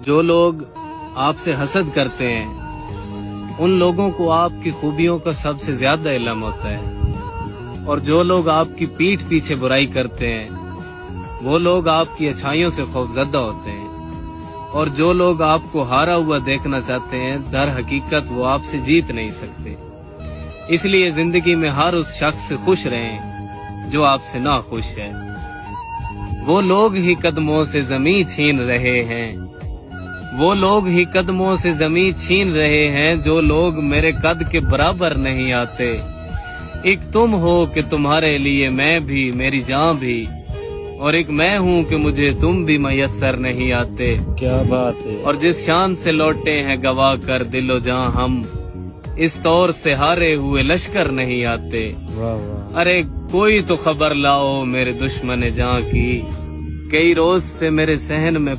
जो लोग आपसे हसद करते हैं उन लोगों को आपकी खूबियों का सबसे ज्यादा इल्म होता है, और जो लोग आपकी पीठ पीछे बुराई करते हैं वो लोग आपकी अच्छाइयों से खौफजदा होते हैं, और जो लोग आपको हारा हुआ देखना चाहते हैं दर हकीकत वो आपसे जीत नहीं सकते। इसलिए जिंदगी में हर उस शख्स से खुश रहें जो आपसे ना खुश है। वो लोग ही कदमों से जमीन छीन रहे हैं, वो लोग ही कदमों से जमीन छीन रहे हैं जो लोग मेरे कद के बराबर नहीं आते। एक तुम हो कि तुम्हारे लिए मैं भी, मेरी जान भी, और एक मैं हूँ कि मुझे तुम भी मैसर नहीं आते। क्या बात है। और जिस शान से लौटे हैं गवा कर दिलो जहां हम, इस तौर से हारे हुए लश्कर नहीं आते। वाह वाह। अरे कोई तो खबर लाओ मेरे दुश्मन जहां की, कई रोज से मेरे सहन में